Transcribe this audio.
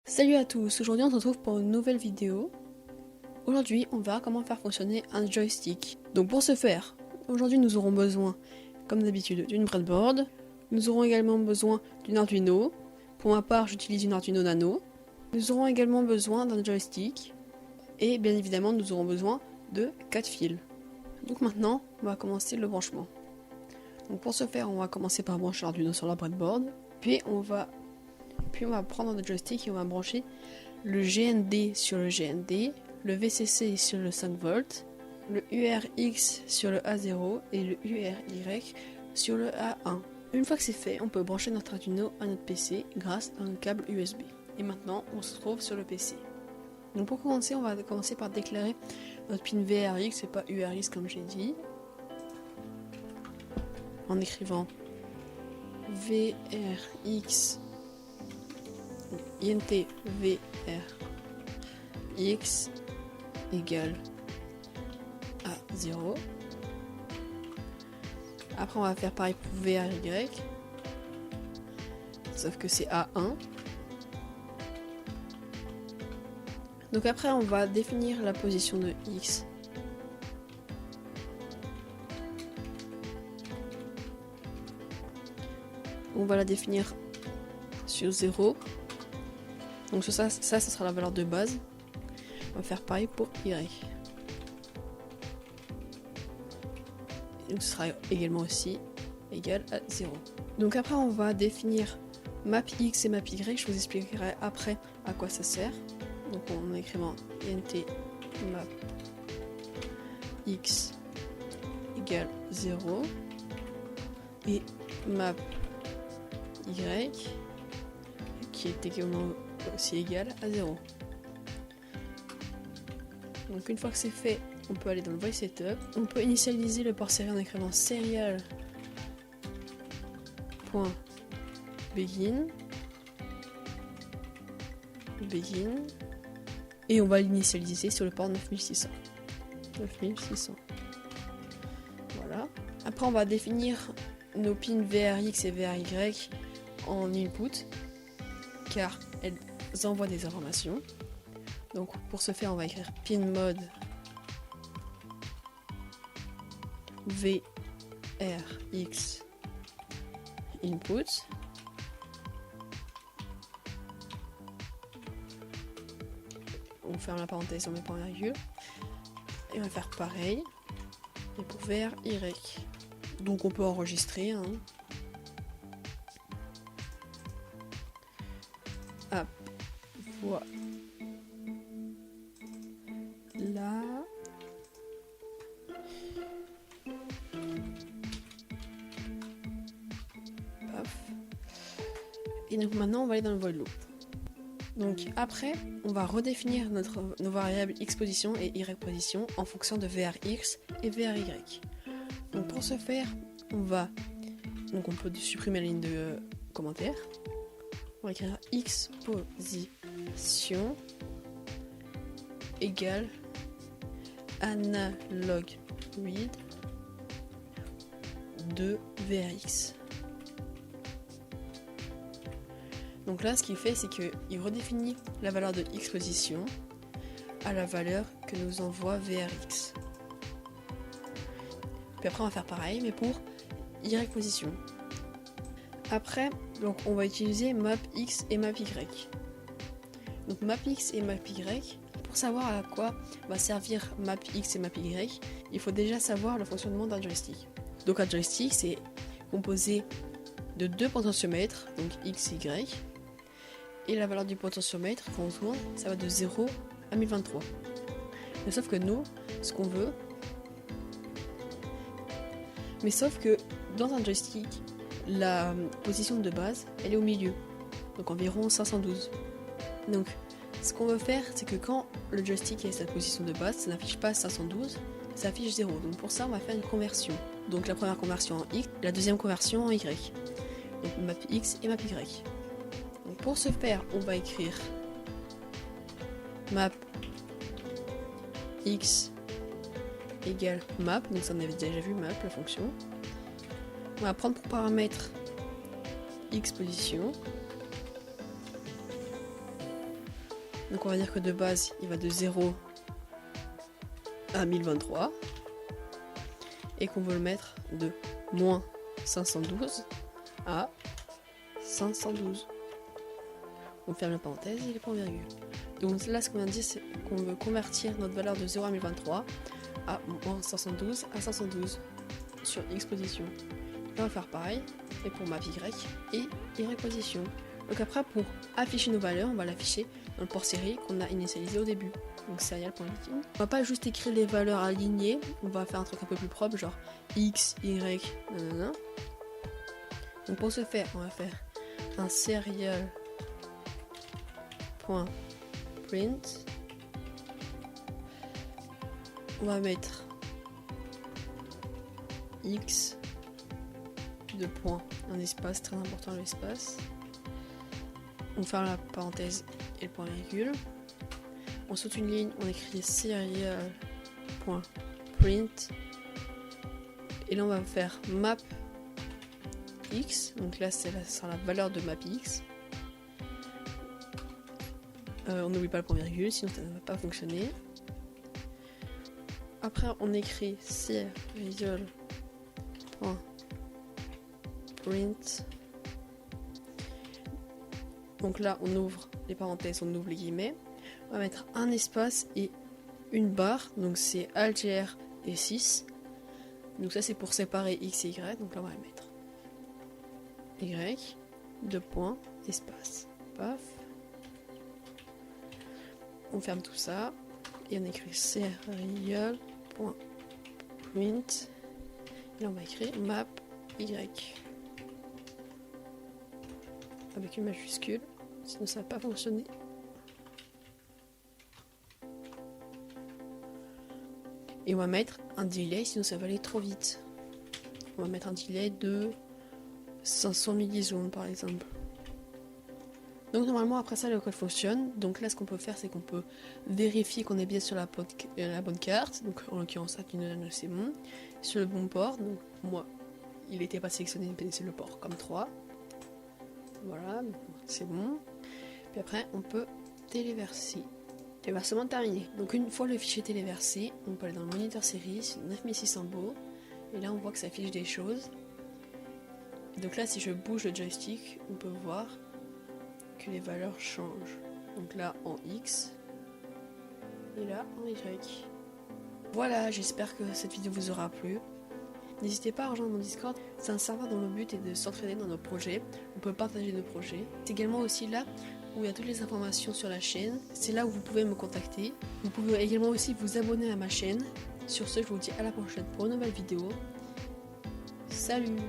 Salut à tous, aujourd'hui on se retrouve pour une nouvelle vidéo. Aujourd'hui on verra comment faire fonctionner un joystick. Donc pour ce faire, aujourd'hui nous aurons besoin, comme d'habitude, d'une breadboard. Nous aurons également besoin d'une Arduino. Pour ma part j'utilise une Arduino Nano. Nous aurons également besoin d'un joystick. Et bien évidemment nous aurons besoin de 4 fils. Donc maintenant on va commencer le branchement. Donc pour ce faire on va commencer par brancher l'Arduino sur la breadboard. Puis on va prendre notre joystick et on va brancher le GND sur le GND, le VCC sur le 5V, le URX sur le A0 et le URY sur le A1. Une fois que c'est fait, on peut brancher notre Arduino à notre PC grâce à un câble USB. Et maintenant, on se trouve sur le PC. Donc pour commencer, on va commencer par déclarer notre pin VRX et pas URX comme j'ai dit. En écrivant VRX int VRX égale à 0. Après on va faire pareil pour VRY, sauf que c'est A1. Donc après on va définir la position de X. On va la définir sur 0. Donc ça sera la valeur de base. On va faire pareil pour Y. Et donc ce sera également aussi égal à 0. Donc après on va définir map X et map Y. Je vous expliquerai après à quoi ça sert. Donc en écrivant int map X égale 0 et map Y qui est également aussi égal à 0. Donc une fois que c'est fait, on peut aller dans le voice setup. On peut initialiser le port serial en écrivant serial.begin et on va l'initialiser sur le port 9600. Voilà. Après on va définir nos pins VRX et VRY en input car elles envoient des informations. Donc pour ce faire on va écrire pin mode VRX input. On ferme la parenthèse, on met point virgule. Et on va faire pareil. Et pour VRY. Donc on peut enregistrer. Hop. Voilà. Paf. Et donc maintenant on va aller dans le void loop. Donc après on va redéfinir nos variables x position et y position en fonction de VRX et VRY. Donc pour ce faire on peut supprimer la ligne de commentaire. On va écrire x position égale analog read de VRX. Donc là ce qu'il fait c'est qu'il redéfinit la valeur de x position à la valeur que nous envoie VRX. Puis après on va faire pareil mais pour y position. Après donc on va utiliser map x et map y. Donc map x et map y, pour savoir à quoi va servir map x et map y, il faut déjà savoir le fonctionnement d'un joystick. Donc un joystick c'est composé de deux potentiomètres, donc x et y, et la valeur du potentiomètre quand on tourne, ça va de 0 à 1023. Mais sauf que nous, ce qu'on veut, sauf que dans un joystick, la position de base, elle est au milieu, donc environ 512. Donc ce qu'on veut faire, c'est que quand le joystick est à sa position de base, ça n'affiche pas 512, ça affiche 0. Donc pour ça, on va faire une conversion. Donc la première conversion en x, la deuxième conversion en y. Donc map x et map y. Donc pour ce faire, on va écrire map x égale map, donc ça on avait déjà vu map, la fonction. On va prendre pour paramètre x position Donc on va dire que de base, il va de 0 à 1023. Et qu'on veut le mettre de moins 512 à 512. On ferme la parenthèse et les points virgules. Donc là, ce qu'on vient de dire, c'est qu'on veut convertir notre valeur de 0 à 1023 à moins 512 à 512 sur X position. Là, on va faire pareil, et pour map Y et Y position. Donc après, pour afficher nos valeurs, on va l'afficher dans le port série qu'on a initialisé au début. Donc serial.meeting. On va pas juste écrire les valeurs alignées, on va faire un truc un peu plus propre, genre X, Y, nanana. Donc pour ce faire, on va faire un serial.print. On va mettre X, deux points, un espace, très important l'espace. On ferme la parenthèse et le point virgule. On saute une ligne, on écrit serial.print. Et là on va faire map x. Donc là ça sera la valeur de map x. On n'oublie pas le point virgule, sinon ça ne va pas fonctionner. Après on écrit serial.print. Donc là on ouvre les parenthèses, on ouvre les guillemets. On va mettre un espace et une barre, donc c'est Alt-GR et 6. Donc ça c'est pour séparer X et Y, donc là on va mettre Y, deux points, espace, paf. On ferme tout ça, et on écrit serial.print, et là on va écrire map Y, avec une majuscule, sinon ça va pas fonctionner. Et on va mettre un delay, sinon ça va aller trop vite. On va mettre un delay de 500 millisecondes par exemple. Donc normalement après ça le code fonctionne. Donc là ce qu'on peut faire c'est qu'on peut vérifier qu'on est bien sur la bonne carte. Donc en l'occurrence Arduino c'est bon. Sur le bon port. Donc moi il n'était pas sélectionné mais c'est le port comme 3. Voilà, c'est bon. Puis après on peut téléverser. Téléversement terminé. Donc une fois le fichier téléversé, on peut aller dans le moniteur série, c'est 9600 beau. Et là on voit que ça affiche des choses. Donc là si je bouge le joystick, on peut voir que les valeurs changent. Donc là en X et là en Y. Voilà, j'espère que cette vidéo vous aura plu. N'hésitez pas à rejoindre mon Discord, c'est un serveur dont le but est de s'entraider dans nos projets. On peut partager nos projets. C'est également aussi là où il y a toutes les informations sur la chaîne. C'est là où vous pouvez me contacter. Vous pouvez également aussi vous abonner à ma chaîne. Sur ce, je vous dis à la prochaine pour une nouvelle vidéo. Salut!